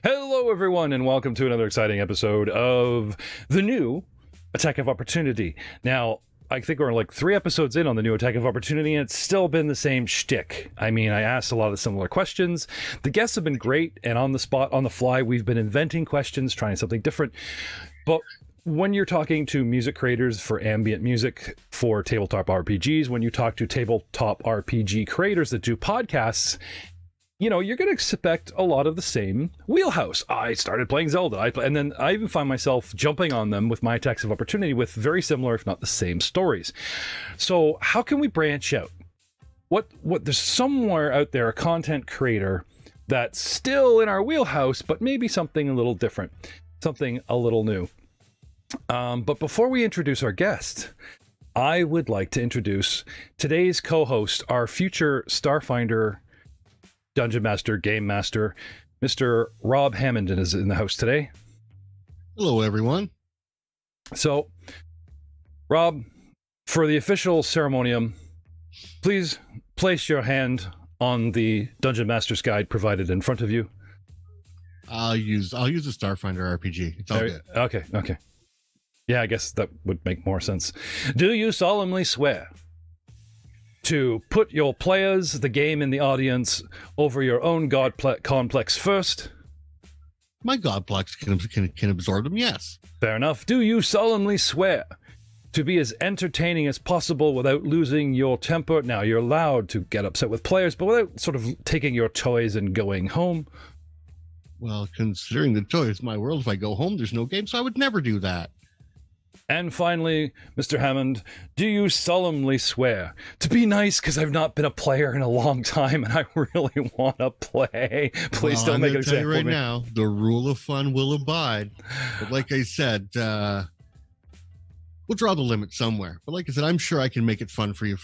Hello, everyone, and welcome to another exciting episode of the new Attack of Opportunity. Now, I think we're like 3 episodes in on the new Attack of Opportunity, and it's still been the same shtick. I mean, I asked a lot of similar questions. The guests have been great, and on the spot, on the fly, we've been inventing questions, trying something different. But when you're talking to music creators for ambient music for tabletop RPGs, when you talk to tabletop RPG creators that do podcasts, you know, you're going to expect a lot of the same wheelhouse. I started playing Zelda, and then I even find myself jumping on them with my Attacks of Opportunity with very similar, if not the same, stories. So how can we branch out? What there's somewhere out there, a content creator that's still in our wheelhouse, but maybe something a little different, something a little new. But before we introduce our guest, I would like to introduce today's co-host, our future Starfinder Dungeon Master, Game Master, Mr. Rob Hammond is in the house today. Hello, everyone. So, Rob, for the official ceremonium, please place your hand on the Dungeon Master's guide provided in front of you. I'll use a Starfinder RPG. It's all good. Okay. Yeah, I guess that would make more sense. Do you solemnly swear to put your players, the game, and the audience over your own complex first? My Godplex can absorb them, yes. Fair enough. Do you solemnly swear to be as entertaining as possible without losing your temper? Now, you're allowed to get upset with players, but without sort of taking your toys and going home. Well, considering the toy is my world, if I go home, there's no game, so I would never do that. And finally, Mr. Hammond, do you solemnly swear to be nice, because I've not been a player in a long time and I really want to play? Please don't make an example right of me. Now, the rule of fun will abide. But like I said, we'll draw the limit somewhere. But like I said, I'm sure I can make it fun for you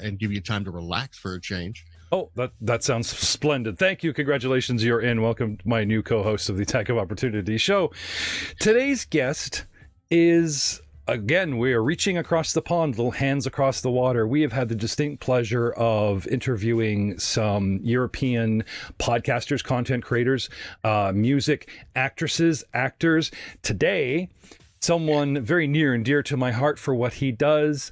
and give you time to relax for a change. Oh, that sounds splendid. Thank you. Congratulations, you're in. Welcome to my new co-host of the Attack of Opportunity show. Today's guest is, again, we are reaching across the pond, little hands across the water. We have had the distinct pleasure of interviewing some European podcasters, content creators, music, actresses, actors. Today, someone very near and dear to my heart for what he does,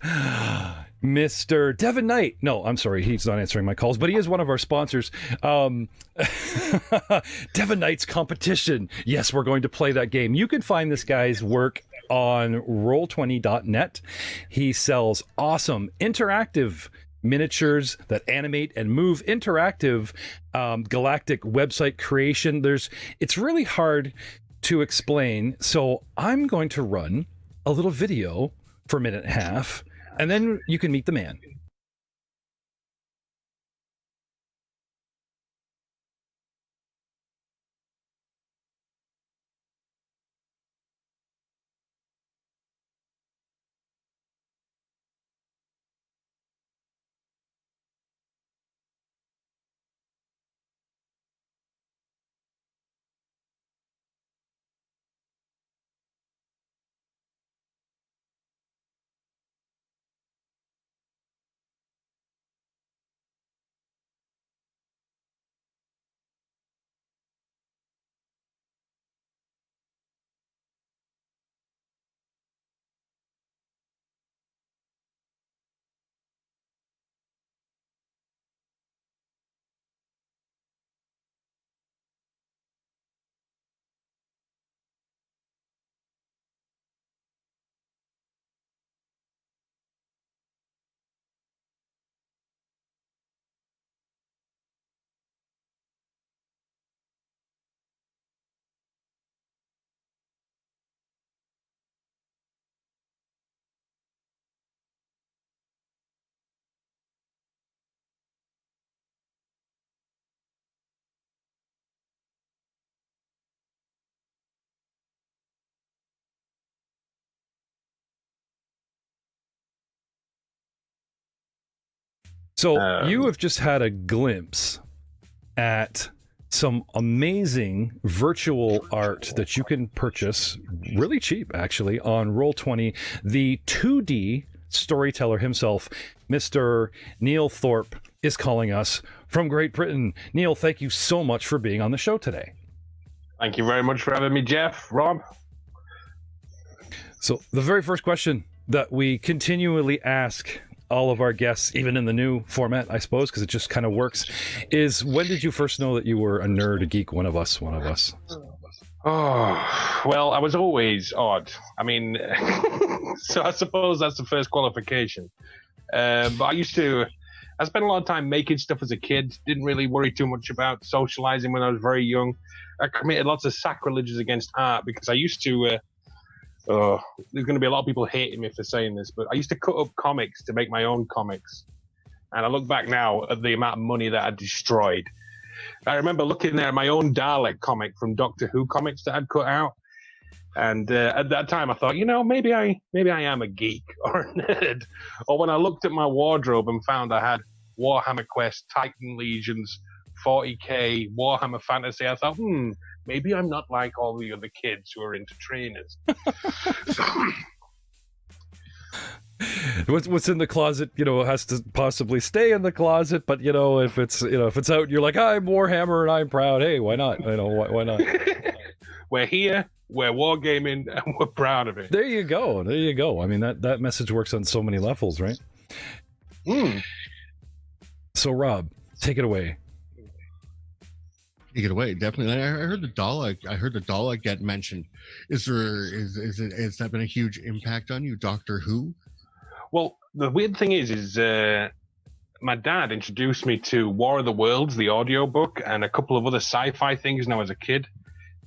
Mr. Devin Knight. No, I'm sorry, he's not answering my calls, but he is one of our sponsors. Devin Knight's Competition. Yes, we're going to play that game. You can find this guy's work on roll20.net. He sells awesome interactive miniatures that animate and move, interactive galactic website creation. It's really hard to explain, so I'm going to run a little video for a minute and a half, and then you can meet the man. So you have just had a glimpse at some amazing virtual art that you can purchase really cheap, actually, on Roll20. The 2D storyteller himself, Mr. Neil Thorpe, is calling us from Great Britain. Neil, thank you so much for being on the show today. Thank you very much for having me, Jeff. Rob? So the very first question that we continually ask all of our guests, even in the new format, I suppose, because it just kind of works, is when did you first know that you were a nerd, a geek, one of us? Oh, well, I was always odd. I mean, so I suppose that's the first qualification. But I spent a lot of time making stuff as a kid. Didn't really worry too much about socializing when I was very young. I committed lots of sacrileges against art because I used to, there's going to be a lot of people hating me for saying this, but I used to cut up comics to make my own comics. And I look back now at the amount of money that I destroyed. I remember looking there at my own Dalek comic from Doctor Who comics that I'd cut out. And at that time, I thought, maybe I am a geek or a nerd. Or when I looked at my wardrobe and found I had Warhammer Quest, Titan Legions, 40k, Warhammer Fantasy, I thought, maybe I'm not like all the other kids who are into trainers. What's in the closet, has to possibly stay in the closet. But if it's out, you're like, I'm Warhammer and I'm proud. Hey, why not? Why not? We're here. We're wargaming, and we're proud of it. There you go. I mean, that message works on so many levels, right? So, Rob, take it away. Take it away, definitely. I heard the Dalek get mentioned. Has that been a huge impact on you, Doctor Who? Well, the weird thing is my dad introduced me to War of the Worlds, the audiobook, and a couple of other sci-fi things when I was a kid.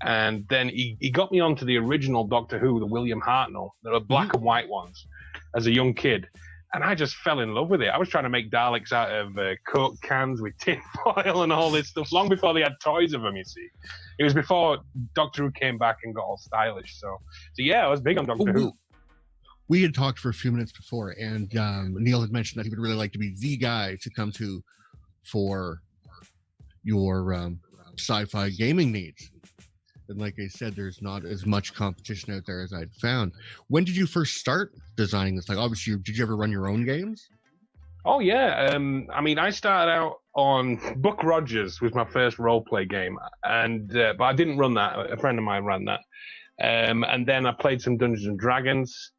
And then he got me onto the original Doctor Who, the William Hartnell. There are black and white ones as a young kid. And I just fell in love with it. I was trying to make Daleks out of Coke cans with tin foil and all this stuff, long before they had toys of them, you see. It was before Doctor Who came back and got all stylish. So yeah, I was big on Doctor Who. We had talked for a few minutes before, and Neil had mentioned that he would really like to be the guy to come to for your sci-fi gaming needs. And like I said, there's not as much competition out there as I'd found. When did you first start designing this? Like, obviously, did you ever run your own games? Oh, yeah. I mean, I started out on Buck Rogers was my first role-play game, and but I didn't run that. A friend of mine ran that. And then I played some Dungeons and Dragons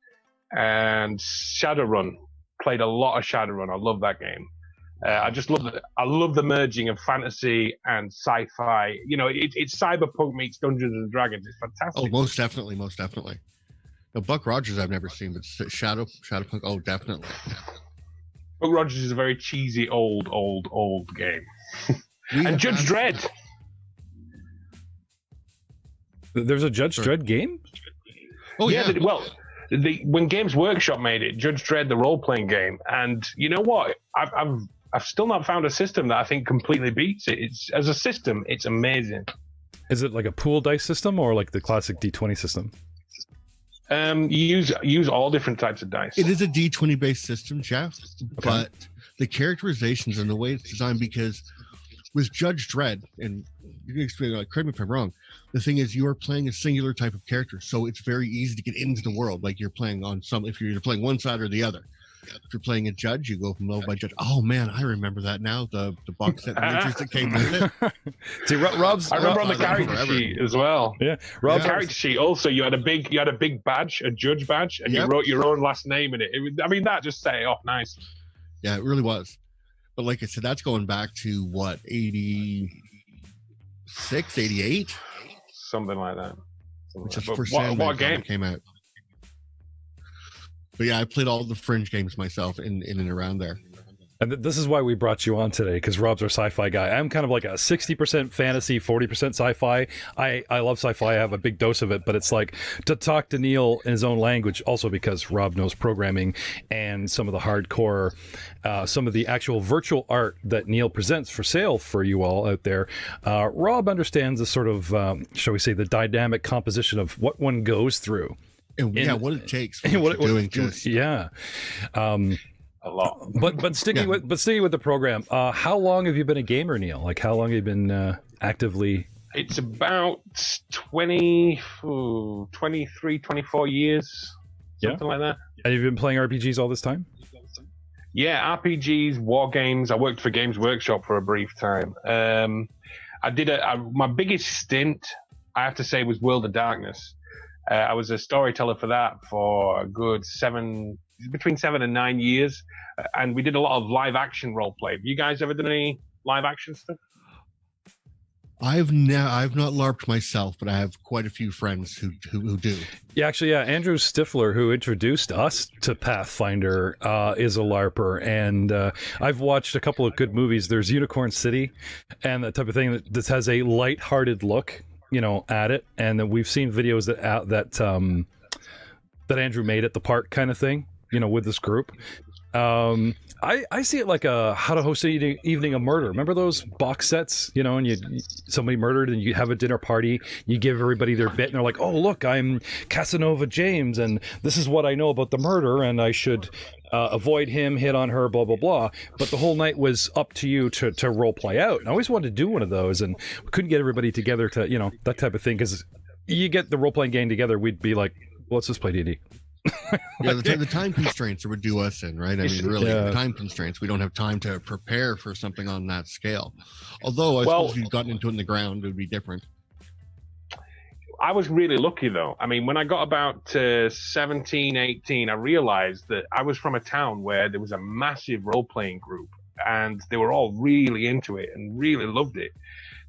and Shadowrun. Played a lot of Shadowrun. I love that game. I just love it. I love the merging of fantasy and sci-fi. It's Cyberpunk meets Dungeons and Dragons. It's fantastic. Oh, most definitely. Now, Buck Rogers I've never seen, but Shadowpunk, oh, definitely. Buck Rogers is a very cheesy, old game. And Judge Dredd. There's a Judge Dredd game? Oh, yeah. When Games Workshop made it, Judge Dredd, the role-playing game, and you know what? I've still not found a system that I think completely beats it. As a system, it's amazing. Is it like a pool dice system or like the classic D20 system? You use all different types of dice. It is a D20 based system, Jeff, but the characterizations and the way it's designed, because with Judge Dredd, and you can explain, correct me if I'm wrong, the thing is you are playing a singular type of character, so it's very easy to get into the world. Like you're playing on if you're playing one side or the other. If you're playing a judge, you go from level by judge. Oh man, I remember that now. The box set miniatures that came with it. See, Rob's. I remember on the character sheet as well. Yeah, Rob's character sheet. Also, you had a big badge, a judge badge, and you wrote your own last name in it. That just set it off nice. Yeah, it really was. But like I said, that's going back to what, 86, 88? Something like that. Which is the first what game came out. But yeah, I played all the Fringe games myself in and around there. And this is why we brought you on today, because Rob's our sci-fi guy. I'm kind of like a 60% fantasy, 40% sci-fi. I love sci-fi. I have a big dose of it, but it's like to talk to Neil in his own language, also because Rob knows programming and some of the hardcore, some of the actual virtual art that Neil presents for sale for you all out there. Rob understands the sort of, shall we say, the dynamic composition of what one goes through. And what it takes. A lot. But sticking with the program, how long have you been a gamer, Neil? Like, how long have you been actively? It's about 23, 24 years, something like that. And you've been playing RPGs all this time? Yeah, RPGs, war games. I worked for Games Workshop for a brief time. I did my biggest stint. I have to say, was World of Darkness. I was a storyteller for that for a good between 7 and 9 years, and we did a lot of live action role play. Have you guys ever done any live action stuff? I've not LARPed myself, but I have quite a few friends who do. Yeah, actually, Andrew Stifler, who introduced us to Pathfinder, is a LARPer, and I've watched a couple of good movies. There's Unicorn City, and that type of thing that has a lighthearted look, at it. And then we've seen videos that Andrew made at the park, kind of thing, with this group. I see it like a How to Host an Evening of Murder. Remember those box sets, and somebody murdered and you have a dinner party, you give everybody their bit and they're like, oh, look, I'm Casanova James and this is what I know about the murder and I should avoid him, hit on her, blah, blah, blah. But the whole night was up to you to role play out. And I always wanted to do one of those and we couldn't get everybody together to, that type of thing. Because you get the role playing game together, we'd be like, well, let's just play D&D. Yeah, the time constraints would do us in, right? I mean, really, the time constraints. We don't have time to prepare for something on that scale. Although, I suppose if you'd gotten into it in the ground, it would be different. I was really lucky, though. I mean, when I got about 17, 18, I realized that I was from a town where there was a massive role-playing group, and they were all really into it and really loved it.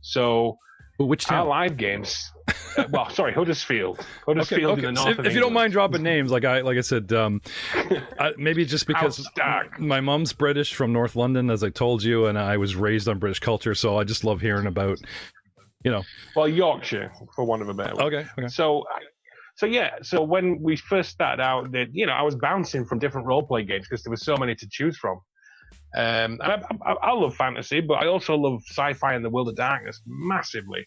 So... Which town? Our live games. Huddersfield. Huddersfield in the north of If you don't mind dropping names, like I said, maybe just because my mom's British from North London, as I told you, and I was raised on British culture, so I just love hearing about, Well, Yorkshire, for want of a better word. Okay. So when we first started out, I was bouncing from different role-play games because there were so many to choose from. And I love fantasy, but I also love sci-fi and the World of Darkness massively.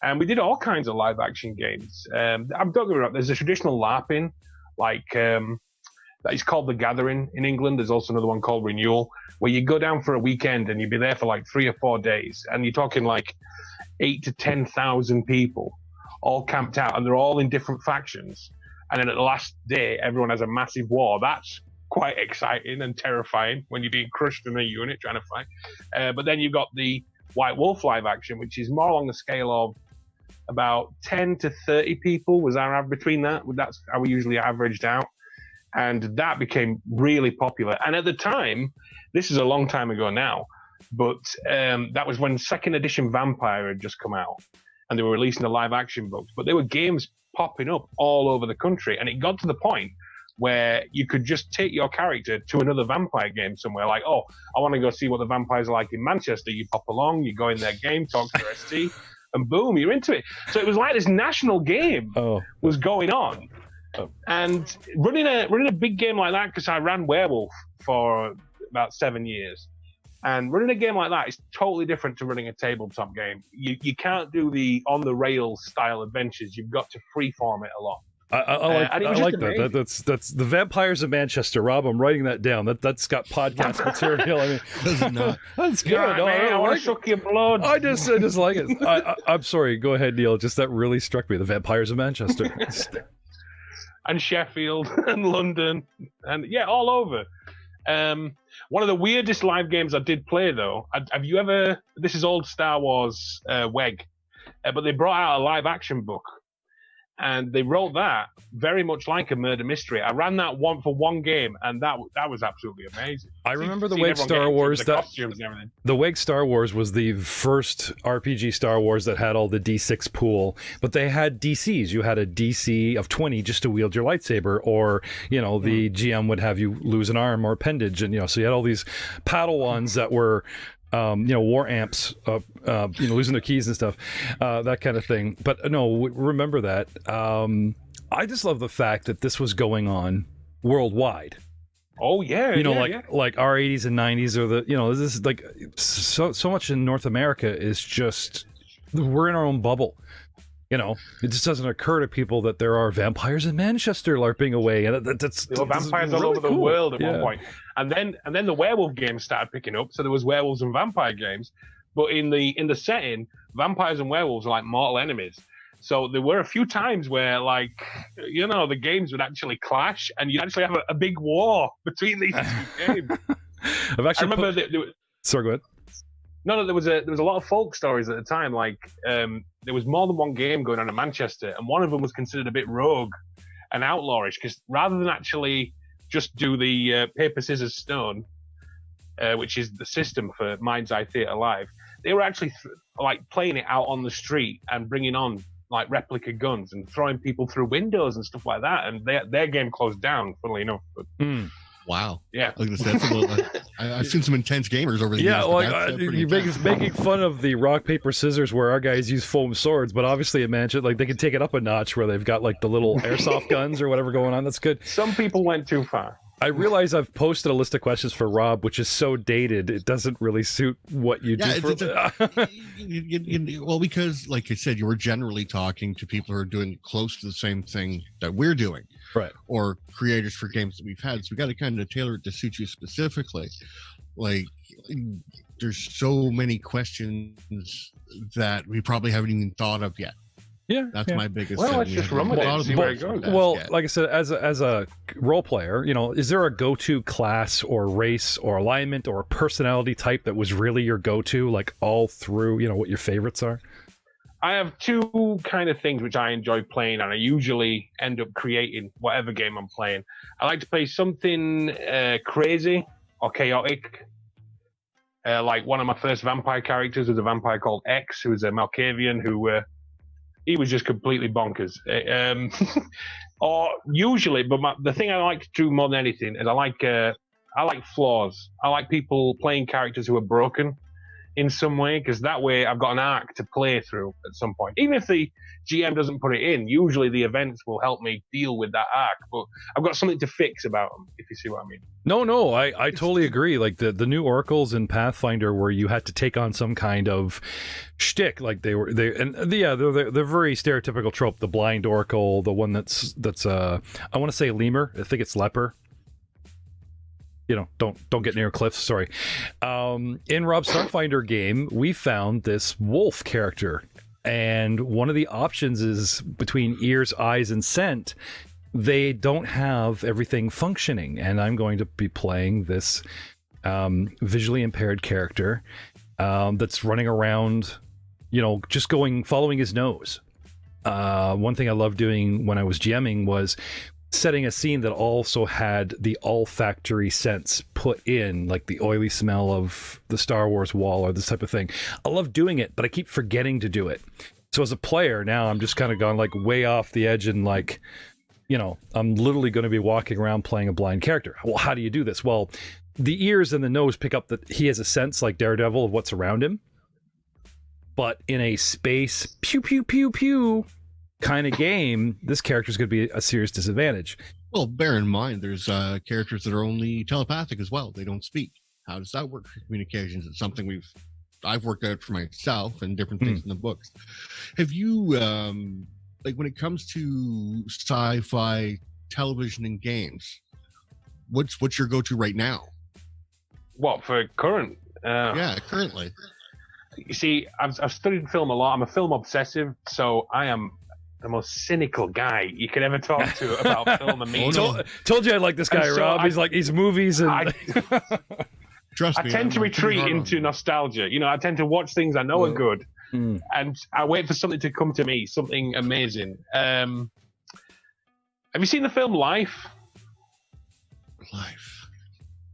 And we did all kinds of live action games. I'm talking about there's a traditional LARPing, that is called The Gathering in England. There's also another one called Renewal, where you go down for a weekend and you'd be there for like 3 or 4 days, and you're talking like 8,000 to 10,000 people all camped out, and they're all in different factions. And then at the last day, everyone has a massive war. That's quite exciting and terrifying when you're being crushed in a unit trying to fight. But then you've got the White Wolf live action, which is more along the scale of about 10 to 30 people was our average between that. That's how we usually averaged out. And that became really popular. And at the time, this is a long time ago now, but that was when second edition Vampire had just come out and they were releasing the live action books. But there were games popping up all over the country. And it got to the point where you could just take your character to another vampire game somewhere. Like, oh, I want to go see what the vampires are like in Manchester. You pop along, you go in their game, talk to your ST, and boom, you're into it. So it was like this national game was going on. And running a big game like that, because I ran Werewolf for about 7 years, and running a game like that is totally different to running a tabletop game. You can't do the on-the-rails style adventures. You've got to freeform it a lot. I like that. That's the Vampires of Manchester. Rob, I'm writing that down. That's got podcast material. I mean, that's good. Yeah, man, I want to suck your blood. I just like it. I'm sorry. Go ahead, Neil. Just that really struck me. The Vampires of Manchester. And Sheffield and London and all over. One of the weirdest live games I did play though. Have you ever? This is old Star Wars WEG, but they brought out a live action book. And they wrote that very much like a murder mystery. I ran that for one game, and that was absolutely amazing. I remember the WEG Star Wars. The WEG Star Wars was the first RPG Star Wars that had all the D6 pool, but they had DCs. You had a DC of 20 just to wield your lightsaber, or the GM would have you lose an arm or appendage, and so you had all these Padawans that were. War amps, losing their keys and stuff, that kind of thing. But no, remember that. I just love the fact that this was going on worldwide. Oh yeah, like our 80s and 90s, or this is like so much in North America is just we're in our own bubble. It just doesn't occur to people that there are vampires in Manchester LARPing away, and that's vampires all over the world at one point. And then the werewolf games started picking up. So there was werewolves and vampire games, but in the setting, vampires and werewolves are like mortal enemies. So there were a few times where the games would actually clash, and you'd actually have a big war between these two games. Sorry, go ahead. No, there was a lot of folk stories at the time. Like there was more than one game going on in Manchester, and one of them was considered a bit rogue and outlawish because rather than actually just do the paper scissors stone, which is the system for Mind's Eye Theatre Live, they were actually like playing it out on the street and bringing on like replica guns and throwing people through windows and stuff like that. And their game closed down, funnily enough. But, Wow. Yeah. Look at this. I've seen some intense gamers over the years. Yeah, like you're making fun of the rock, paper, scissors where our guys use foam swords, but obviously in Manchester, like they can take it up a notch where they've got like the little airsoft guns or whatever going on. That's good. Some people went too far. I realize I've posted a list of questions for Rob, which is so dated, it doesn't really suit what you do. Well, because, like I said, you were generally talking to people who are doing close to the same thing that we're doing, right? Or creators for games that we've had. So we got to kind of tailor it to suit you specifically. Like, there's so many questions that we probably haven't even thought of yet. Yeah, that's my biggest. Well, let's just run with it. See where it goes. Well, like I said, as a role player, is there a go-to class or race or alignment or personality type that was really your go-to, like all through? What your favorites are. I have two kind of things which I enjoy playing, and I usually end up creating whatever game I'm playing. I like to play something crazy or chaotic. Like one of my first vampire characters was a vampire called X, who was a Malkavian who. He was just completely bonkers. Or usually, but the thing I like to do more than anything is I like flaws. I like people playing characters who are broken in some way, because that way I've got an arc to play through at some point. Even if the GM doesn't put it in, usually the events will help me deal with that arc. But I've got something to fix about them, if you see what I mean. No, I totally agree. Like the new oracles in Pathfinder, where you had to take on some kind of shtick, like they're very stereotypical trope. The blind oracle, the one that's I want to say lemur. I think it's leper. Don't get near cliffs. Sorry. In Rob's Starfinder game, we found this wolf character, and one of the options is between ears, eyes, and scent. They don't have everything functioning, and I'm going to be playing this visually impaired character that's running around, just following his nose. One thing I loved doing when I was GMing was setting a scene that also had the olfactory sense put in, like the oily smell of the Star Wars wall or this type of thing. I love doing it, but I keep forgetting to do it. So as a player now, I'm just kind of gone like way off the edge, and like, I'm literally going to be walking around playing a blind character. Well, how do you do this? Well, the ears and the nose pick up that he has a sense like Daredevil of what's around him. But in a space pew pew pew pew kind of game, this character is going to be a serious disadvantage. Well, bear in mind, there's characters that are only telepathic as well. They don't speak. How does that work for communications? It's something I've worked out for myself and different things in the books. Have you, like when it comes to sci-fi television and games, what's your go-to right now? What, for current? Yeah, currently. You see, I've studied film a lot. I'm a film obsessive, so I am the most cynical guy you could ever talk to about film and media. Told you I like this guy, Rob. He's movies and... Trust me. I tend to retreat into nostalgia. I tend to watch things I know are good, and I wait for something to come to me, something amazing. Have you seen the film Life? Life.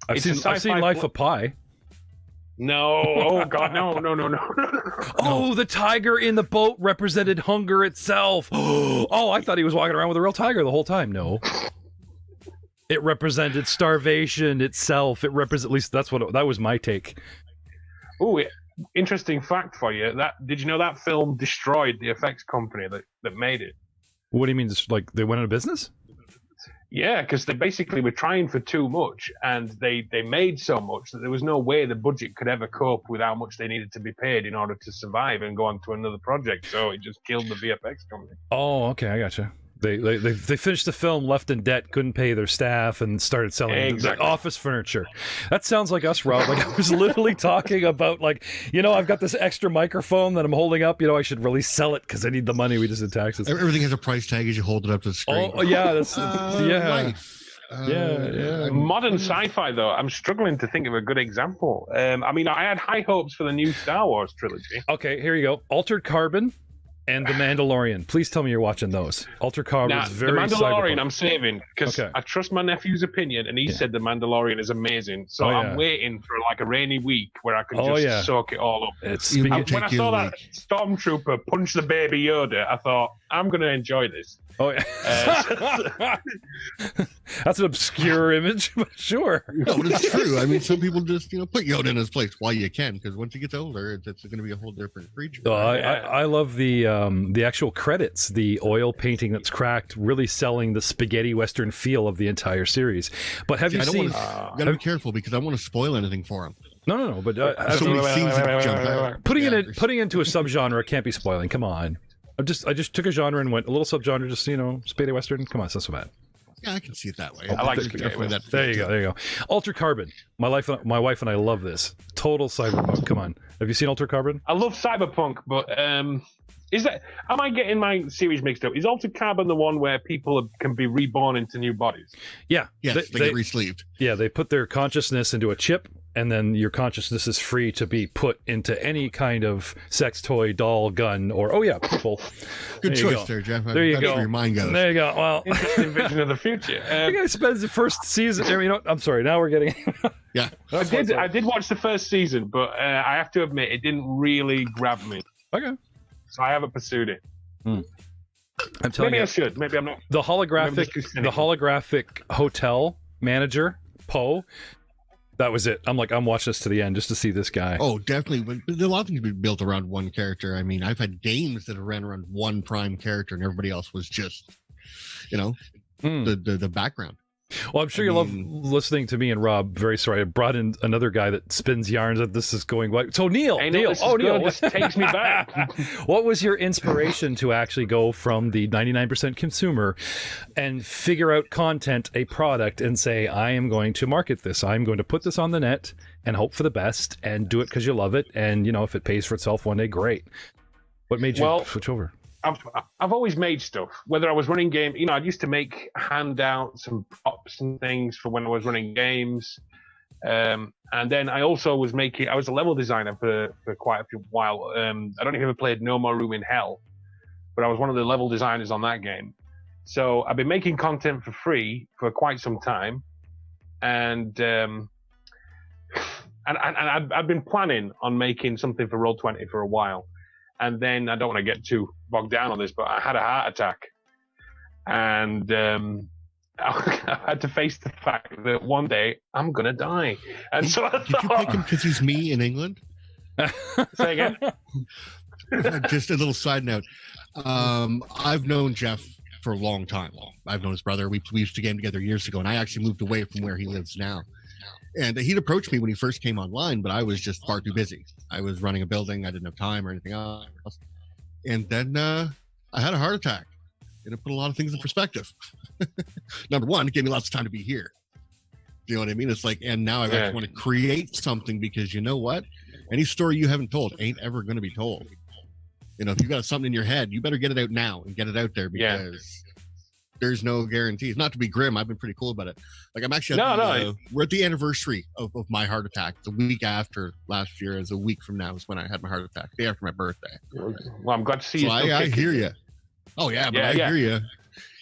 I've seen Life of Pi. No, oh God, no. Oh, the tiger in the boat represented hunger itself. Oh, I thought he was walking around with a real tiger the whole time. No. It represented starvation itself. It represents, at least that was my take. Oh, interesting fact for you. Did you know that film destroyed the effects company that made it? What do you mean? Like they went out of business? Yeah, because they basically were trying for too much, and they made so much that there was no way the budget could ever cope with how much they needed to be paid in order to survive and go on to another project. So it just killed the VFX company. Oh, okay, I gotcha. They finished the film, left in debt, couldn't pay their staff, and started selling office furniture. That sounds like us, Rob. Like I was literally talking about, like, I've got this extra microphone that I'm holding up. I should really sell it because I need the money. We just did taxes. Everything has a price tag as you hold it up to the screen. Oh yeah, that's yeah. Life. Yeah. Modern sci-fi, though, I'm struggling to think of a good example. I mean, I had high hopes for the new Star Wars trilogy. Okay, here you go. Altered Carbon and The Mandalorian. Please tell me you're watching those. Altered Carbon is very The Mandalorian cyberpunk. I'm saving because I trust my nephew's opinion, and he said The Mandalorian is amazing. So I'm waiting for like a rainy week where I can just soak it all up. When I saw that Stormtrooper punch the baby Yoda, I thought, I'm going to enjoy this. Oh yeah, that's an obscure image, but sure. No, but it's true. I mean, some people just put Yoda in his place while you can, because once he gets older, it's going to be a whole different creature. I love the actual credits, the oil painting that's cracked, really selling the spaghetti western feel of the entire series. But have you seen? Gotta be careful because I don't want to spoil anything for him. No. But putting into a subgenre can't be spoiling. Come on. I just took a genre and went a little subgenre, just spaghetti western. Come on, it's not so bad. Yeah, I can see it that way. I like spaghetti western. There you go. Altered Carbon. My wife and I love this. Total cyberpunk. Come on, have you seen Altered Carbon? I love cyberpunk, but am I getting my series mixed up? Is Altered Carbon the one where people can be reborn into new bodies? Yeah. Yes, they get re-sleeved. Yeah, they put their consciousness into a chip, and then your consciousness is free to be put into any kind of sex toy, doll, gun, or people. Good choice there, Jeff. There you go. Where your mind goes. There you go. Well, interesting vision of the future. You guys spend the first season. I'm sorry. Now we're getting. Yeah, I did watch the first season, but I have to admit it didn't really grab me. Okay. So I haven't pursued it. I'm telling Maybe you, I should. Maybe I'm not. The holographic hotel manager, Poe. That was it. I'm watching this to the end just to see this guy. Oh, definitely. But a lot of things be built around one character. I mean, I've had games that ran around one prime character, and everybody else was just, the background. Well, I'm sure you love listening to me and Rob. Very sorry, I brought in another guy that spins yarns that this is going like. So Neil, Neil, this takes me back. What was your inspiration to actually go from the 99% consumer and figure out content, a product, and say, I am going to market this. I'm going to put this on the net and hope for the best and do it because you love it. And if it pays for itself one day, great. What made you switch over? I've always made stuff. Whether I was running game, I used to make handouts and props and things for when I was running games. And then I also was I was a level designer for quite a while. I don't know if you ever played No More Room in Hell, but I was one of the level designers on that game. So I've been making content for free for quite some time. And I've been planning on making something for Roll20 for a while. And then I don't want to get too bogged down on this, but I had a heart attack, and I had to face the fact that one day I'm gonna die. And so I thought, did you pick him because he's me in England? Say again. Just a little side note. I've known Jeff for a long time. I've known his brother. We used to game together years ago, and I actually moved away from where he lives now. And he'd approached me when he first came online, but I was just far too busy. I was running a building. I didn't have time or anything else. And then I had a heart attack. And it put a lot of things in perspective. Number one, it gave me lots of time to be here. You know what I mean? It's like, and now I actually want to create something because you know what? Any story you haven't told ain't ever going to be told. If you got something in your head, you better get it out now and get it out there because there's no guarantees. Not to be grim, I've been pretty cool about it. Like I'm actually we're at the anniversary of my heart attack. The week after last year is a week from now is when I had my heart attack. The day after my birthday. Well, I'm glad to see you. So I hear you. Oh yeah, but I hear you.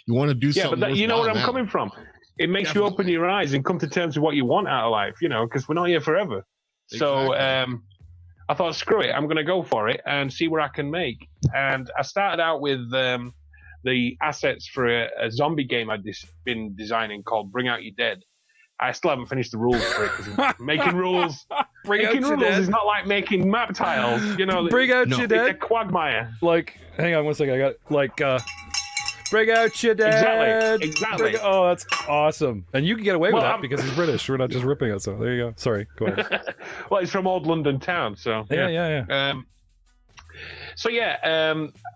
You want to do something. Yeah, but you know where I'm coming from. It makes you open your eyes and come to terms with what you want out of life. Because we're not here forever. Exactly. So I thought, screw it, I'm going to go for it and see what I can make. And I started out with the assets for a zombie game I'd been designing called Bring Out Your Dead. I still haven't finished the rules for it because making rules is not like making map tiles. Bring Out Your Dead? It's a quagmire. Hang on one second. I got Bring Out Your Dead. Exactly. Oh, that's awesome. And you can get away with that because he's British. We're not just ripping it. So there you go. Sorry. Go ahead. Well, it's from old London town. So yeah.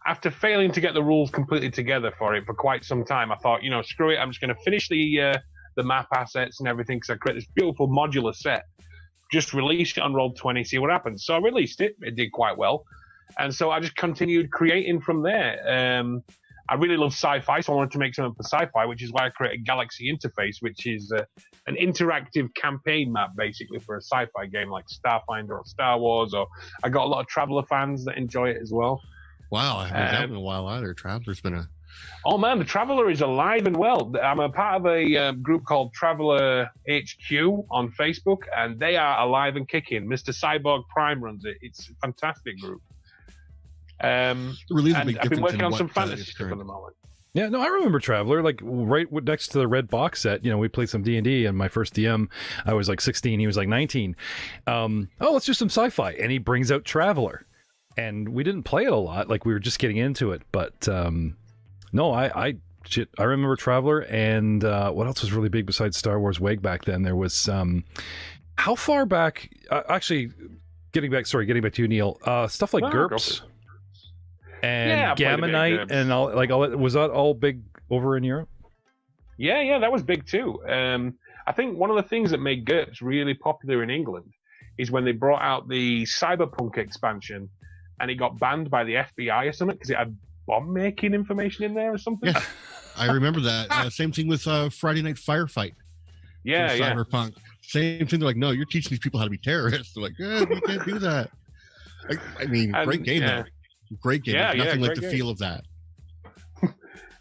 After failing to get the rules completely together for it for quite some time, I thought, screw it. I'm just going to finish the map assets and everything because I created this beautiful modular set. Just release it on Roll20, see what happens. So I released it. It did quite well. And so I just continued creating from there. I really love sci-fi, so I wanted to make something for sci-fi, which is why I created Galaxy Interface, which is an interactive campaign map, basically, for a sci-fi game like Starfinder or Star Wars. Or I got a lot of Traveller fans that enjoy it as well. Wow, I haven't that in a while either. Traveller's been a... Oh man, the Traveller is alive and well. I'm a part of a group called Traveller HQ on Facebook, and they are alive and kicking. Mr. Cyborg Prime runs it. It's a fantastic group. Really and I've been working on some fantasy stuff at the moment. Yeah, no, I remember Traveller, like right next to the red box set. You know, we played some D&D, and my first DM, I was like 16, he was like 19. Let's do some sci-fi, and he brings out Traveller, and we didn't play it a lot, like we were just getting into it. But no, I remember Traveller, and what else was really big besides Star Wars way back then? There was how far back? Actually, getting back to you, Neil. Stuff like GURPS. And Gamma Knight and all that, was that all big over in Europe? Yeah, that was big too. I think one of the things that made GURPS really popular in England is when they brought out the Cyberpunk expansion, and it got banned by the FBI or something because it had bomb-making information in there or something. Yeah, I remember that. Same thing with Friday Night Firefight. Yeah. Cyberpunk. Same thing. They're like, no, you're teaching these people how to be terrorists. They're like, we can't do that. I mean, great game though. Great game. Nothing like the feel of that.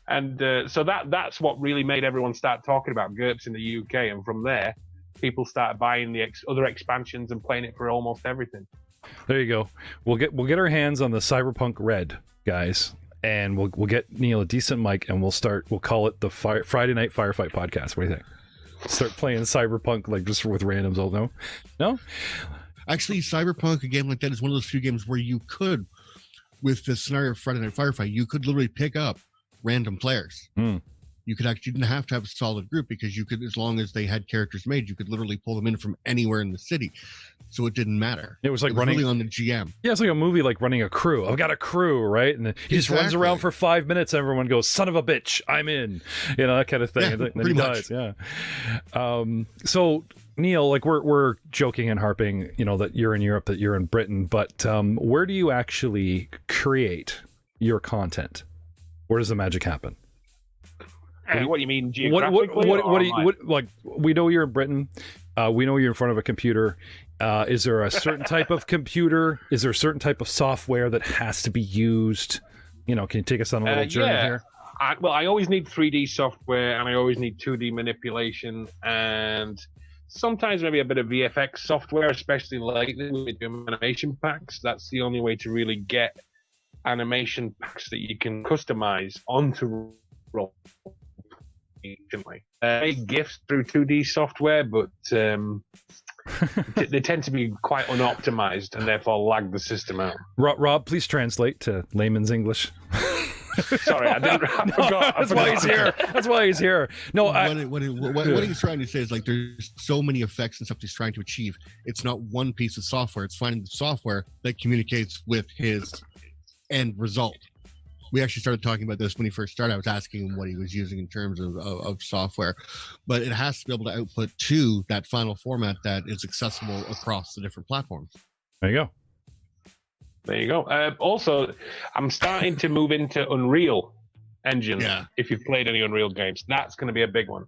And so that's what really made everyone start talking about GURPS in the UK, and from there, people started buying the other expansions and playing it for almost everything. There you go. We'll get our hands on the Cyberpunk Red, guys, and we'll get Neil a decent mic, and we'll call it the Friday Night Firefight Podcast. What do you think? Start playing Cyberpunk like just with randoms. All no. Actually, Cyberpunk, a game like that, is one of those few games where you could, with the scenario of Friday Night Firefight, you could literally pick up random players. You didn't have to have a solid group, because you could, as long as they had characters made, you could literally pull them in from anywhere in the city. So it didn't matter. It was like running really on the GM. Yeah, it's like a movie, like running a crew. I've got a crew, right? And he just runs around for 5 minutes. Everyone goes, "Son of a bitch, I'm in," that kind of thing. Yeah, and then he dies. Yeah. So Neil, like we're joking and harping, that you're in Europe, that you're in Britain, but where do you actually create your content? Where does the magic happen? What do you mean geographically? Like, we know you're in Britain. We know you're in front of a computer. Is there a certain type of computer? Is there a certain type of software that has to be used? Can you take us on a little journey here? I always need 3D software, and I always need 2D manipulation, and sometimes maybe a bit of VFX software, especially lately with animation packs. That's the only way to really get animation packs that you can customize onto roll. Make GIFs through 2D software, but they tend to be quite unoptimized and therefore lag the system out. Rob, please translate to layman's English. Sorry, I forgot. That's why he's here. That's why he's here. No, what he's trying to say is, like, there's so many effects and stuff he's trying to achieve. It's not one piece of software. It's finding the software that communicates with his end result. We actually started talking about this when he first started. I was asking him what he was using in terms of software, but it has to be able to output to that final format that is accessible across the different platforms. There you go. Also, I'm starting to move into Unreal Engine. Yeah. If you've played any Unreal games, that's going to be a big one.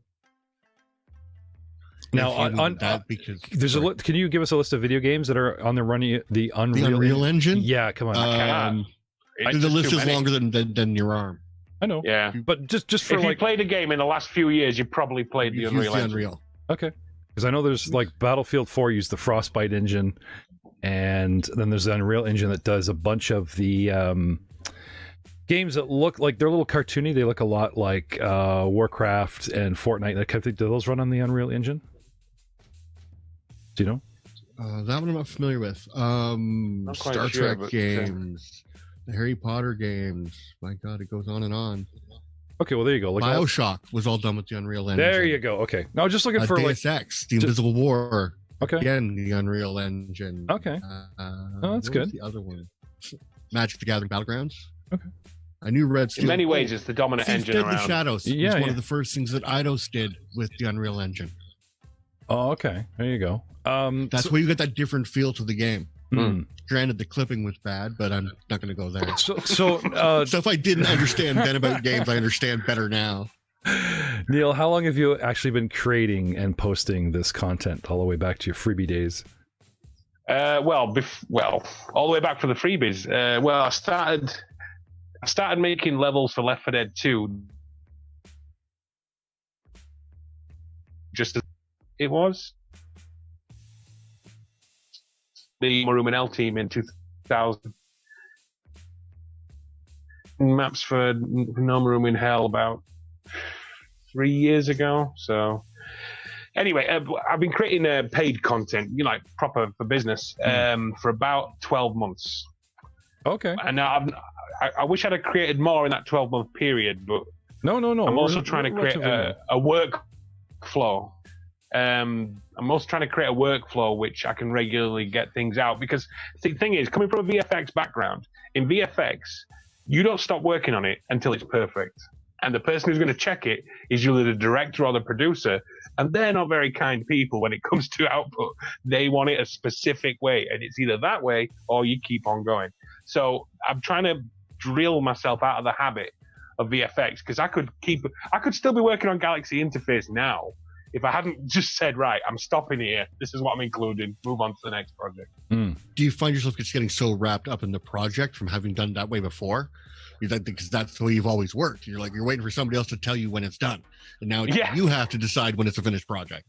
Now, can you give us a list of video games that are on the Unreal Engine? Yeah, come on. The list is longer than your arm. I know. Yeah, but just for if you played a game in the last few years, you probably played the Unreal Engine. Okay, because I know there's like Battlefield 4 used the Frostbite engine, and then there's the Unreal Engine that does a bunch of the games that look like they're a little cartoony. They look a lot like Warcraft and Fortnite. That kind of thing. Do those run on the Unreal Engine? Do you know? That one I'm not familiar with. Star Trek games. The Harry Potter games. My God, it goes on and on. Okay, well, there you go. Like BioShock was all done with the Unreal Engine. There you go. Okay. Now, just looking for Deus Ex, the Invisible War. Okay. Again, the Unreal Engine. Okay. That's good. The other one, Magic: The Gathering Battlegrounds. Okay. I knew Red Steel. In many ways, it's the dominant engine around. Deadly Shadows. Yeah, one of the first things that Eidos did with the Unreal Engine. Oh, okay. There you go. That's where you get that different feel to the game. Granted, the clipping was bad, but I'm not going to go there. So Stuff I didn't understand then about games, I understand better now. Neil, how long have you actually been creating and posting this content all the way back to your freebie days? Well, all the way back for the freebies. I started making levels for Left 4 Dead 2 just as it was. The Maroon and L team in 2000. Maps for No Room in Hell about 3 years ago. So anyway, I've been creating paid content, like proper for business, for about 12 months. Okay. And I wish I'd have created more in that 12-month period, but no. I'm also trying to create a workflow. I'm also trying to create a workflow which I can regularly get things out, because the thing is, coming from a VFX background, in VFX, you don't stop working on it until it's perfect. And the person who's going to check it is usually the director or the producer, and they're not very kind people when it comes to output. They want it a specific way, and it's either that way or you keep on going. So I'm trying to drill myself out of the habit of VFX, because I could still be working on Galaxy Interface now if I hadn't just said, right, I'm stopping here. This is what I'm including. Move on to the next project. Do you find yourself just getting so wrapped up in the project from having done that way before? Because that's the way you've always worked. You're waiting for somebody else to tell you when it's done, and now you have to decide when it's a finished project.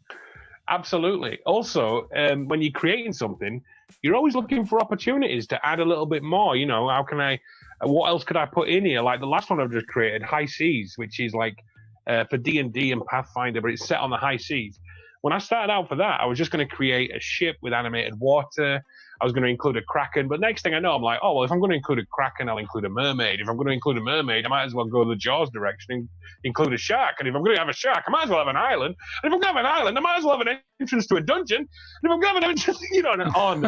Absolutely. Also, when you're creating something, you're always looking for opportunities to add a little bit more. What else could I put in here? Like the last one I've just created, High Seas, which is like for D&D and Pathfinder, but it's set on the high seas. When I started out for that, I was just going to create a ship with animated water. I was going to include a kraken, but next thing I know, I'm like, oh, well, if I'm going to include a kraken, I'll include a mermaid. If I'm going to include a mermaid, I might as well go the Jaws direction and include a shark. And if I'm going to have a shark, I might as well have an island. And if I'm going to have an island, I might as well have an entrance to a dungeon. And if I'm going to have an entrance, and on and on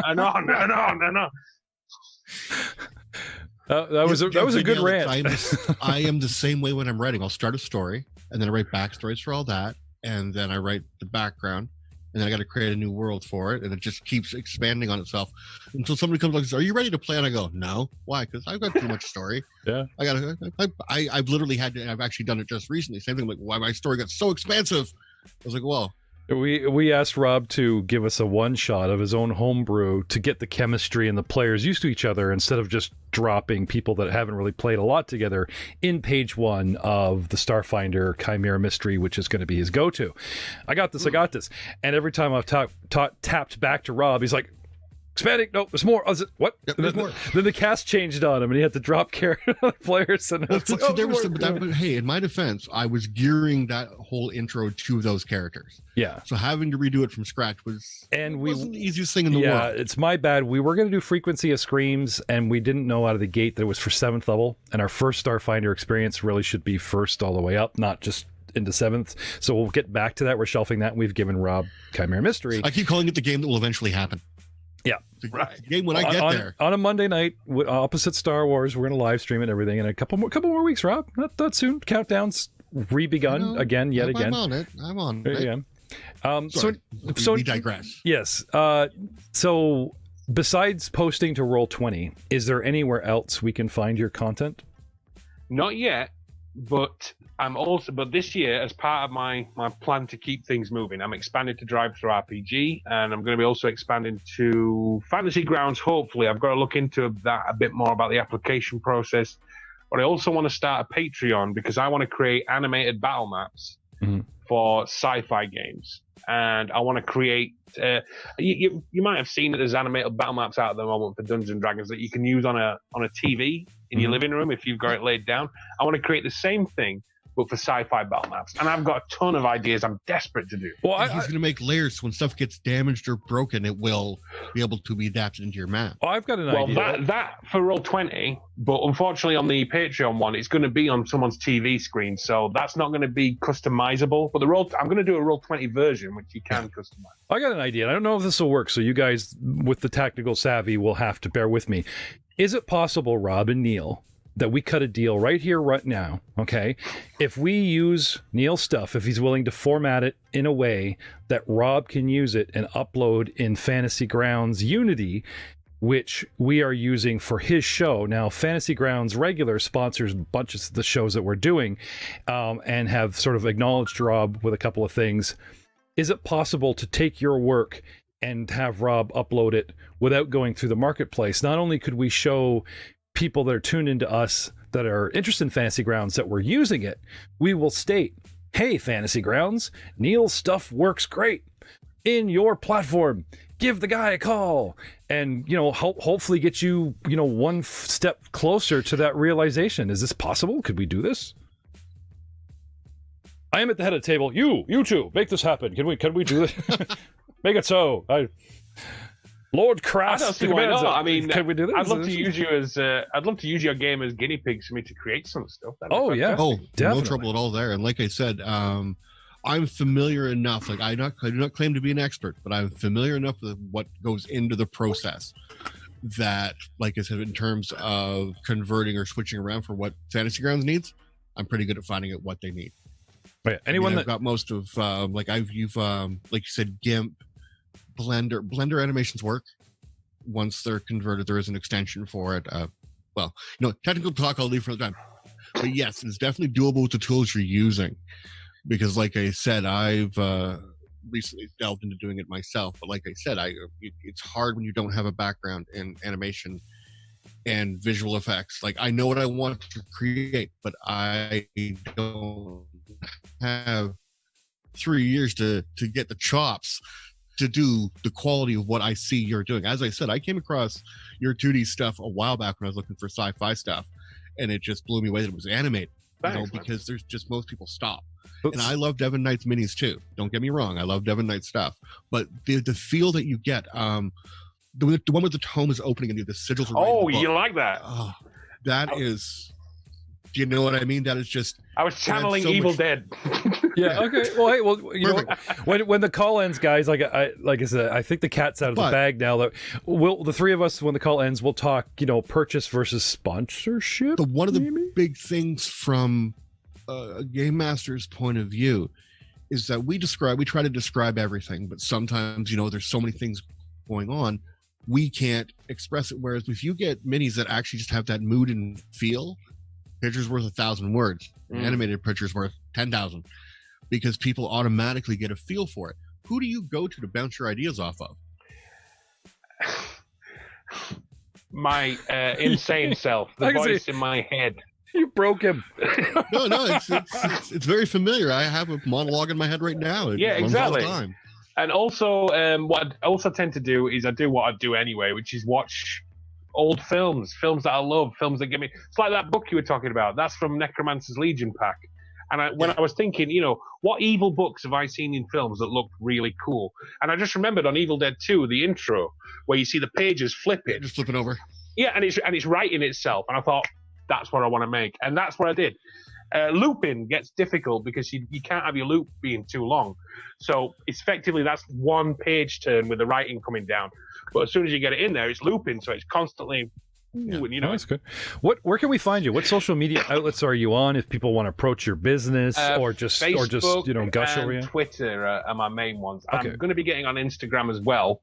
and on and on. That was a good rant. I am the same way when I'm writing. I'll start a story, and then I write backstories for all that, and then I write the background, and then I got to create a new world for it, and it just keeps expanding on itself until somebody comes along and says, "Are you ready to play?" And I go, "No." Why? Because I've got too much story. Yeah. I've literally I've actually done it just recently. Same thing. Like, why my story got so expansive? I was like, well. We asked Rob to give us a one shot of his own homebrew to get the chemistry and the players used to each other, instead of just dropping people that haven't really played a lot together in page 1 of the Starfinder Chimera Mystery, which is going to be his go-to. I got this. And every time I've tapped back to Rob, he's like, expanding. No, there's more. What? Yep, there's more. Then the cast changed on him, and he had to drop character players. And but hey, in my defense, I was gearing that whole intro to those characters. Yeah. So having to redo it from scratch wasn't the easiest thing in the world. Yeah, it's my bad. We were going to do Frequency of Screams, and we didn't know out of the gate that it was for 7th level, and our first Starfinder experience really should be 1st all the way up, not just into 7th. So we'll get back to that. We're shelving that, and we've given Rob Chimera Mystery. I keep calling it the game that will eventually happen. Yeah. Right. Game when I get there. On a Monday night, opposite Star Wars, we're going to live stream it and everything in a couple more weeks, Rob. Not soon. Countdown's re-begun again. I'm on it. Yeah. We digress. Yes. So besides posting to Roll20, is there anywhere else we can find your content? Not yet, but this year, as part of my plan to keep things moving, I'm expanding to Drive-Thru RPG, and I'm going to be also expanding to Fantasy Grounds. Hopefully, I've got to look into that a bit more about the application process. But I also want to start a Patreon, because I want to create animated battle maps for sci-fi games, and I want to create. You might have seen that there's animated battle maps out at the moment for Dungeons and Dragons that you can use on a TV in your living room if you've got it laid down. I want to create the same thing, but for sci-fi battle maps, and I've got a ton of ideas I'm desperate to do. Well, he's going to make layers, so when stuff gets damaged or broken, it will be able to be adapted into your map. Oh, I've got an idea. Well, that for Roll20, but unfortunately on the Patreon one, it's going to be on someone's TV screen, so that's not going to be customizable. But I'm going to do a Roll20 version, which you can customize. I got an idea. I don't know if this will work, so you guys with the technical savvy will have to bear with me. Is it possible, Rob and Neil, that we cut a deal right here, right now, okay? If we use Neil's stuff, if he's willing to format it in a way that Rob can use it and upload in Fantasy Grounds Unity, which we are using for his show. Now, Fantasy Grounds regular sponsors bunches of the shows that we're doing, and have sort of acknowledged Rob with a couple of things. Is it possible to take your work and have Rob upload it without going through the marketplace? Not only could we show people that are tuned into us that are interested in Fantasy Grounds that we're using it, we will state, hey, Fantasy Grounds, Neil's stuff works great in your platform. Give the guy a call, and hopefully get you one step closer to that realization. Is this possible? Could we do this? I am at the head of the table. You two, make this happen. Can we do this? Make it so. Lord Crass. I don't see why not. I mean, can we do this? I'd love to use your game as guinea pigs for me to create some stuff. Oh yeah. Oh, definitely. no trouble at all there. And like I said, I'm familiar enough. Like I do not claim to be an expert, but I'm familiar enough with what goes into the process that, like I said, in terms of converting or switching around for what Fantasy Grounds needs, I'm pretty good at finding out what they need. Oh, yeah. Anyone I've got most of like you said, GIMP, Blender animations work. Once they're converted, there is an extension for it. Technical talk I'll leave for the time. But yes, it's definitely doable with the tools you're using. Because, like I said, I've recently delved into doing it myself. But like I said, it's hard when you don't have a background in animation and visual effects. Like, I know what I want to create, but I don't have 3 years to get the chops to do the quality of what I see you're doing. As I said, I came across your 2D stuff a while back when I was looking for sci-fi stuff, and it just blew me away that it was animated. Thanks, because there's just most people stop. And I love Devon Knight's minis too. Don't get me wrong, I love Devon Knight's stuff, but the feel that you get, the one with the tome is opening and the sigils are right in the book. You like that? Oh, that is. Do you know what I mean? That is just. I was channeling Evil Dead. Yeah. Okay. Well, hey. Well, you know, when the call ends, guys, like I said, I think the cat's out of the bag now. That the three of us, when the call ends, we'll talk. Purchase versus sponsorship. One of the big things from a game master's point of view is that we try to describe everything, but sometimes there's so many things going on, we can't express it. Whereas if you get minis that actually just have that mood and feel. Picture's worth 1,000 words. Animated picture's worth 10,000, because people automatically get a feel for it. Who do you go to bounce your ideas off of? My insane self, the voice in my head. You broke him. No, it's very familiar. I have a monologue in my head right now. Yeah, exactly. And also, what I also tend to do is I do what I do anyway, which is watch old films that I love, films that give me. It's like that book you were talking about. That's from Necromancer's Legion pack. And when I was thinking, what evil books have I seen in films that look really cool? And I just remembered on Evil Dead 2, the intro, where you see the pages flipping. Just flipping over. Yeah, and it's writing itself. And I thought, that's what I want to make. And that's what I did. Looping gets difficult because you can't have your loop being too long. So effectively, that's one page turn with the writing coming down. But as soon as you get it in there, it's looping, so it's constantly. That's good. Where can we find you? What social media outlets are you on? If people want to approach your business, or just Facebook gush over you. Twitter are my main ones. Okay. I'm going to be getting on Instagram as well.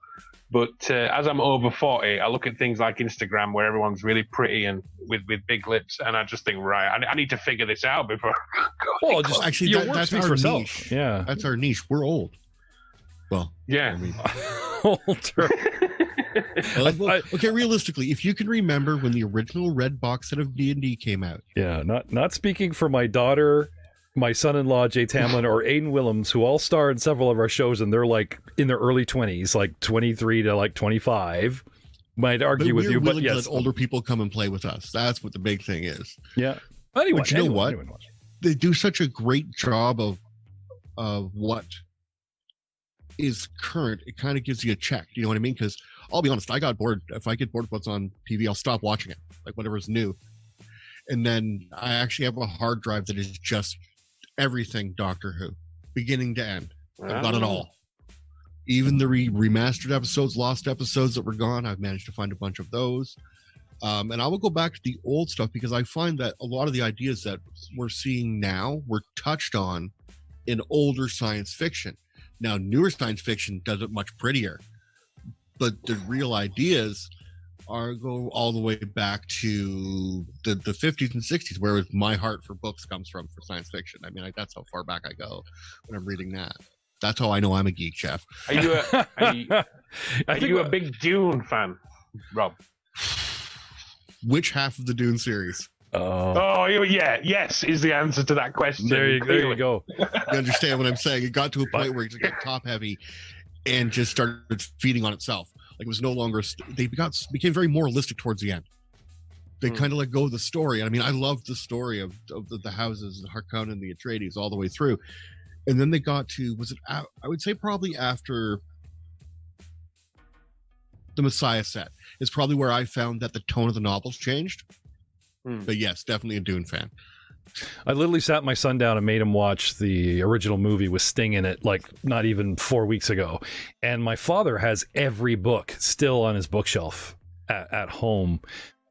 But as I'm over 40, I look at things like Instagram where everyone's really pretty and with big lips, and I just think, right, I need to figure this out before. Well, just actually, that's our niche. Yeah, that's our niche. We're old. Well, yeah, older. Okay, realistically, if you can remember when the original red box set of D&D came out. Yeah, not speaking for my daughter, my son-in-law Jay Tamlin, or Aiden Willems, who all star in several of our shows, and they're like in their early 20s, like 23 to like 25. Might argue with you, but yes, let older people come and play with us. That's what the big thing is. Yeah. Anyway, but you know what? They do such a great job of what is current. It kind of gives you a check. You know what I mean? Because I'll be honest, I got bored. If I get bored with what's on TV, I'll stop watching it, like whatever's new. And then I actually have a hard drive that is just everything Doctor Who, beginning to end. I've got it all. Even the remastered episodes, lost episodes that were gone, I've managed to find a bunch of those. And I will go back to the old stuff because I find that a lot of the ideas that we're seeing now were touched on in older science fiction. Now, newer science fiction does it much prettier. But the real ideas go all the way back to the 50s and 60s, where my heart for books comes from for science fiction. I mean, that's how far back I go when I'm reading that. That's how I know I'm a geek, Jeff. Are you a big Dune fan, Rob? Which half of the Dune series? Yes is the answer to that question. There you go. You understand what I'm saying? It got to a point where it just got top heavy and just started feeding on itself. Like it was no longer. They became very moralistic towards the end. They kind of let go of the story. I mean, I loved the story of the houses, the Harkonnen and the Atreides all the way through, and then they got to I would say probably after the Messiah set is probably where I found that the tone of the novels changed. But yes, definitely a Dune fan. I literally sat my son down and made him watch the original movie with Sting in it, like not even 4 weeks ago. And my father has every book still on his bookshelf at home.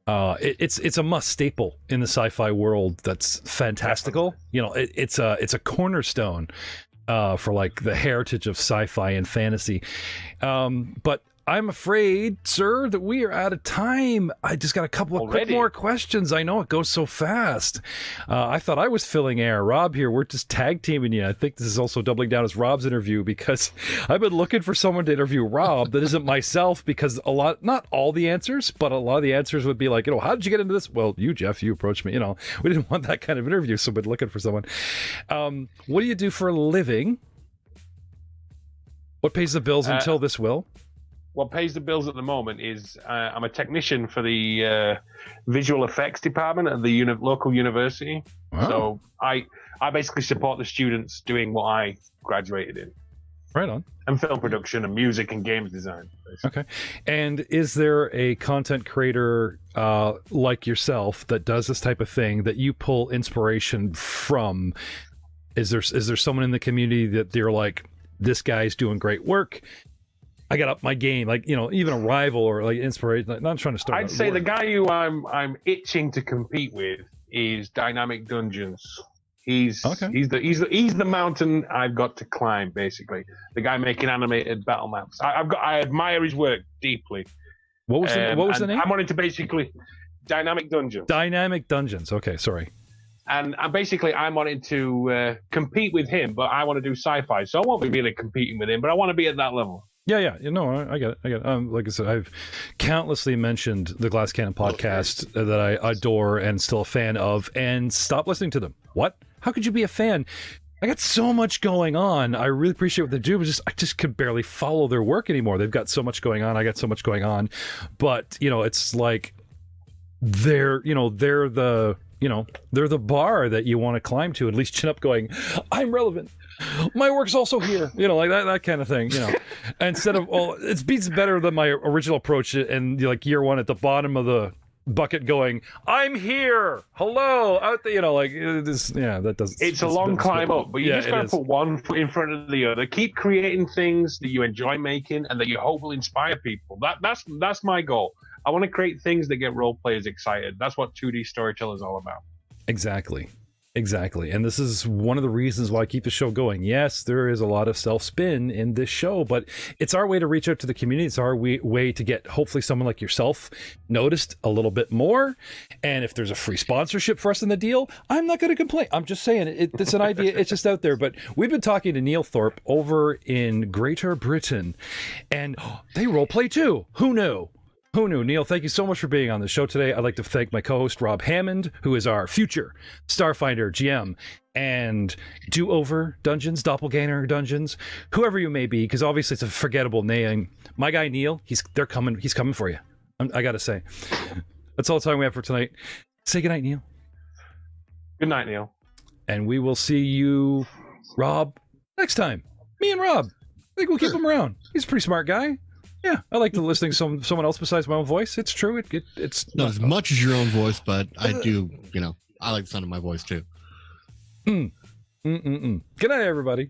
It's a must staple in the sci-fi world. That's fantastical. You know, it's a cornerstone for like the heritage of sci-fi and fantasy. But I'm afraid, sir, that we are out of time. I just got a couple of quick more questions. I know it goes so fast. I thought I was filling air. Rob here, we're just tag teaming you. I think this is also doubling down as Rob's interview because I've been looking for someone to interview Rob that isn't myself because not all the answers, but a lot of the answers would be like, how did you get into this? Well, you, Jeff, you approached me. We didn't want that kind of interview, so we're looking for someone. What do you do for a living? What pays the bills until this will? What pays the bills at the moment is I'm a technician for the visual effects department at the local university. Wow. So I basically support the students doing what I graduated in. Right on. And film production and music and games design. Basically. Okay. And is there a content creator like yourself that does this type of thing that you pull inspiration from? Is there someone in the community that you're like, this guy's doing great work? I got up my game, like, even a rival or like inspiration. Like, not trying to start. I'd say the guy who I'm itching to compete with is Dynamic Dungeons. He's the mountain I've got to climb, basically. The guy making animated battle maps. I admire his work deeply. What was the name? I'm wanting to basically Dynamic Dungeons. Dynamic Dungeons. Okay, sorry. And I'm wanting to compete with him, but I want to do sci-fi, so I won't be really competing with him, but I want to be at that level. Yeah. I get it. Like I said, I've countlessly mentioned the Glass Cannon podcast that I adore and still a fan of, and stop listening to them. What? How could you be a fan? I got so much going on. I really appreciate what they do, but I just could barely follow their work anymore. They've got so much going on. I got so much going on, but it's like they're the bar that you want to climb to, at least chin up going, I'm relevant. My work's also here, like that kind of thing, instead of, it beats better than my original approach and like year one at the bottom of the bucket going, I'm here, hello, out there, that doesn't. It's a long climb up, but you just got to put one foot in front of the other. Keep creating things that you enjoy making and that you hope will inspire people. That's my goal. I want to create things that get role players excited. That's what 2D Storyteller is all about. Exactly. And this is one of the reasons why I keep the show going. Yes, there is a lot of self-spin in this show, but it's our way to reach out to the community. It's our way to get, hopefully, someone like yourself noticed a little bit more. And if there's a free sponsorship for us in the deal, I'm not going to complain. I'm just saying, it's an idea. It's just out there. But we've been talking to Neil Thorpe over in Greater Britain, and they roleplay too. Who knew? Neil, thank you so much for being on the show today. I'd like to thank my co-host, Rob Hammond, who is our future Starfinder GM and Do-Over Dungeons, Doppelganger Dungeons, whoever you may be, because obviously it's a forgettable name. My guy, Neil, he's coming for you. I got to say. That's all the time we have for tonight. Say goodnight, Neil. Good night, Neil. And we will see you, Rob, next time. Me and Rob. I think we'll keep him around. He's a pretty smart guy. Yeah, I like to listening to someone else besides my own voice. It's true. It's not as much as your own voice, but I do. I like the sound of my voice too. Good night, everybody.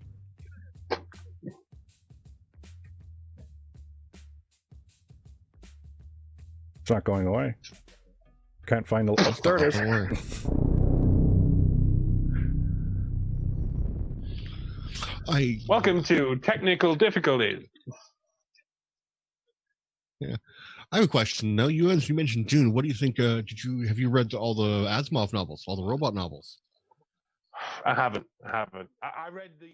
It's not going away. Can't find the. There it is. Welcome to technical difficulties. Yeah. I have a question. Now, you mentioned Dune. What do you think? Have you read all the Asimov novels, all the robot novels? I haven't. I read the